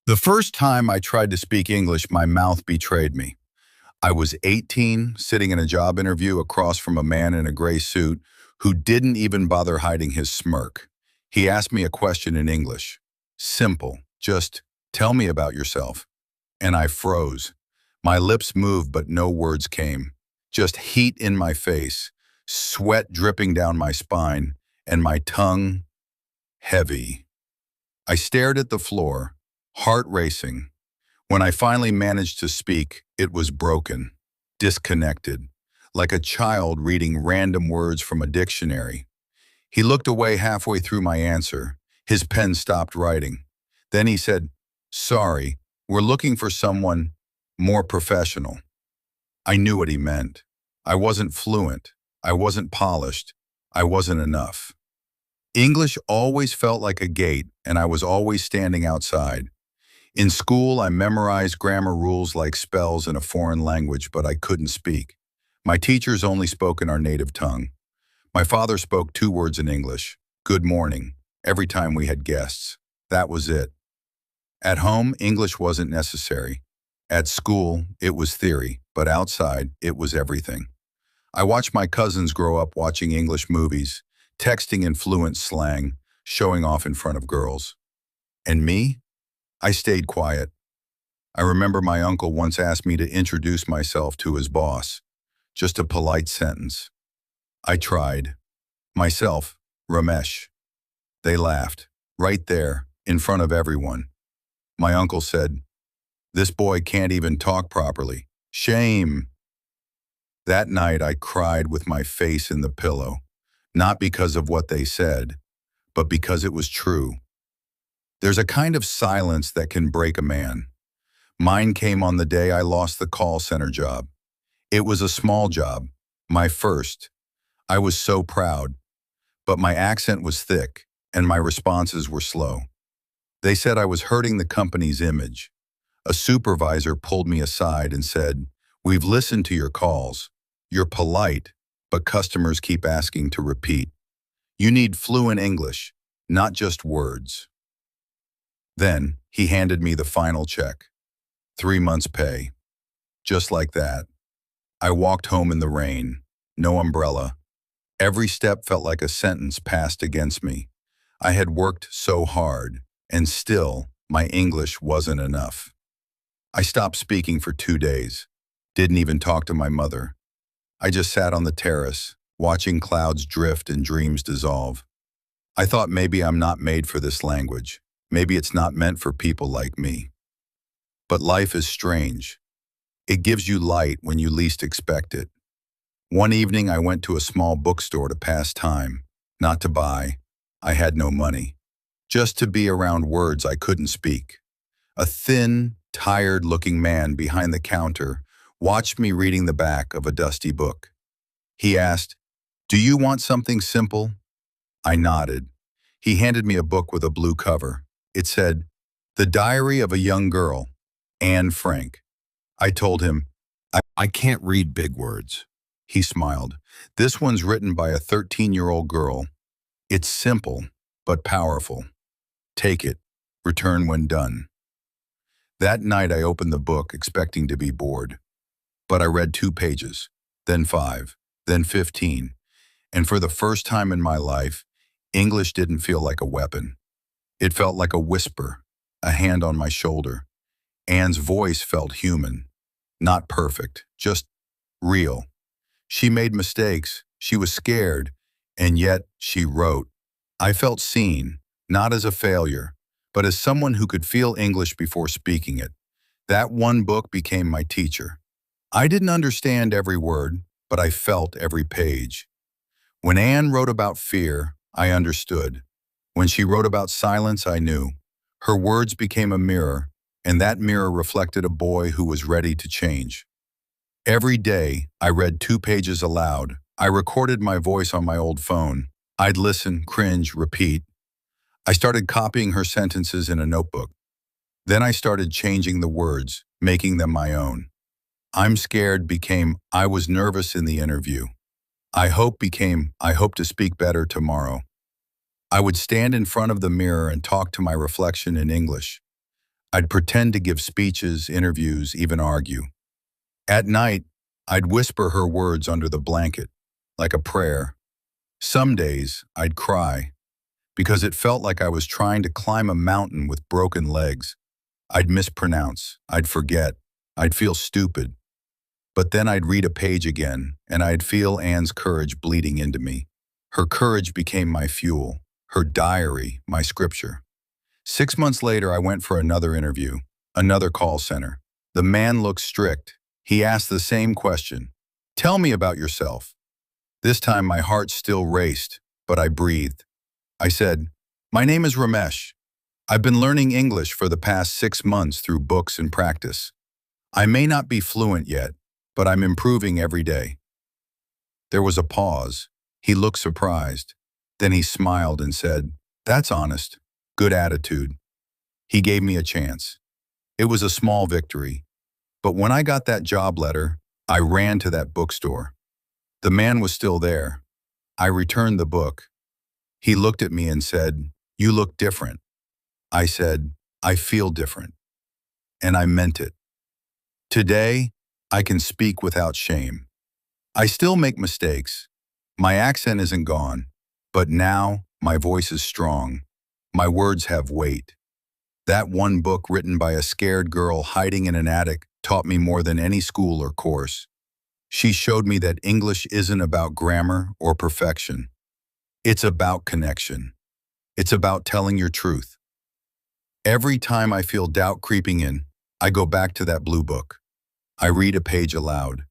The first time I tried to speak English, my mouth betrayed me. I was 18, sitting in a job interview across from a man in a gray suit who didn't even bother hiding his smirk. He asked me a question in English. Simple, just tell me about yourself. And I froze. My lips moved, but no words came. Just heat in my face, sweat dripping down my spine, and my tongue heavy. I stared at the floor, heart racing. When I finally managed to speak, it was broken, disconnected, like a child reading random words from a dictionary. He looked away halfway through my answer. His pen stopped writing. Then he said, "Sorry, we're looking for someone more professional." I knew what he meant. I wasn't fluent. I wasn't polished. I wasn't enough. English always felt like a gate, and I was always standing outside. In school, I memorized grammar rules like spells in a foreign language, but I couldn't speak. My teachers only spoke in our native tongue. My father spoke 2 words in English, good morning, every time we had guests. That was it. At home, English wasn't necessary. At school, it was theory, but outside, it was everything. I watched my cousins grow up watching English movies, texting in fluent slang, showing off in front of girls. And me? I stayed quiet. I remember my uncle once asked me to introduce myself to his boss. Just a polite sentence. I tried. Myself, Ramesh. They laughed, right there, in front of everyone. My uncle said, "This boy can't even talk properly. Shame." That night I cried with my face in the pillow, not because of what they said, but because it was true. There's a kind of silence that can break a man. Mine came on the day I lost the call center job. It was a small job, my first. I was so proud, but my accent was thick and my responses were slow. They said I was hurting the company's image. A supervisor pulled me aside and said, "We've listened to your calls. You're polite, but customers keep asking to repeat. You need fluent English, not just words." Then he handed me the final check. 3 months' pay. Just like that. I walked home in the rain. No umbrella. Every step felt like a sentence passed against me. I had worked so hard, and still, my English wasn't enough. I stopped speaking for 2 days. Didn't even talk to my mother. I just sat on the terrace, watching clouds drift and dreams dissolve. I thought maybe I'm not made for this language. Maybe it's not meant for people like me. But life is strange. It gives you light when you least expect it. One evening I went to a small bookstore to pass time, not to buy. I had no money. Just to be around words I couldn't speak. A thin, tired-looking man behind the counter watched me reading the back of a dusty book. He asked, "Do you want something simple?" I nodded. He handed me a book with a blue cover. It said, "The Diary of a Young Girl, Anne Frank." I told him, I can't read big words." He smiled. "This one's written by a 13-year-old girl. It's simple, but powerful. Take it. Return when done." That night I opened the book expecting to be bored. But I read 2 pages, then 5, then 15. And for the first time in my life, English didn't feel like a weapon. It felt like a whisper, a hand on my shoulder. Anne's voice felt human, not perfect, just real. She made mistakes, she was scared, and yet she wrote. I felt seen, not as a failure, but as someone who could feel English before speaking it. That one book became my teacher. I didn't understand every word, but I felt every page. When Anne wrote about fear, I understood. When she wrote about silence, I knew. Her words became a mirror, and that mirror reflected a boy who was ready to change. Every day, I read 2 pages aloud. I recorded my voice on my old phone. I'd listen, cringe, repeat. I started copying her sentences in a notebook. Then I started changing the words, making them my own. I'm scared became I was nervous in the interview. I hope became I hope to speak better tomorrow. I would stand in front of the mirror and talk to my reflection in English. I'd pretend to give speeches, interviews, even argue. At night, I'd whisper her words under the blanket, like a prayer. Some days, I'd cry, because it felt like I was trying to climb a mountain with broken legs. I'd mispronounce, I'd forget, I'd feel stupid. But then I'd read a page again, and I'd feel Anne's courage bleeding into me. Her courage became my fuel, her diary, my scripture. 6 months later, I went for another interview, another call center. The man looked strict. He asked the same question. Tell me about yourself. This time my heart still raced, but I breathed. I said, my name is Ramesh. I've been learning English for the past 6 months through books and practice. I may not be fluent yet, but I'm improving every day. There was a pause. He looked surprised. Then he smiled and said, that's honest. Good attitude. He gave me a chance. It was a small victory. But when I got that job letter, I ran to that bookstore. The man was still there. I returned the book. He looked at me and said, you look different. I said, I feel different. And I meant it. Today, I can speak without shame. I still make mistakes. My accent isn't gone, but now my voice is strong. My words have weight. That one book written by a scared girl hiding in an attic taught me more than any school or course. She showed me that English isn't about grammar or perfection. It's about connection. It's about telling your truth. Every time I feel doubt creeping in, I go back to that blue book. I read a page aloud.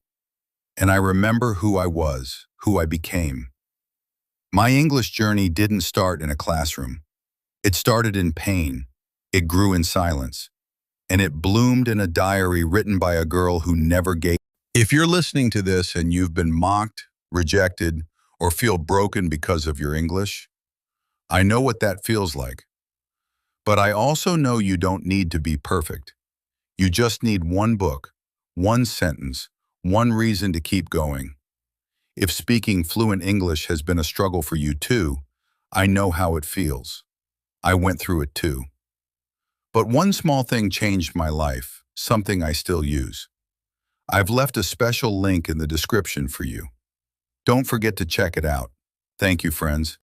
And I remember who I was, who I became. My English journey didn't start in a classroom. It started in pain. It grew in silence. And it bloomed in a diary written by a girl who never gave. If you're listening to this and you've been mocked, rejected, or feel broken because of your English, I know what that feels like. But I also know you don't need to be perfect. You just need one book, one sentence, one reason to keep going. If speaking fluent English has been a struggle for you too, I know how it feels. I went through it too. But one small thing changed my life, something I still use. I've left a special link in the description for you. Don't forget to check it out. Thank you, friends.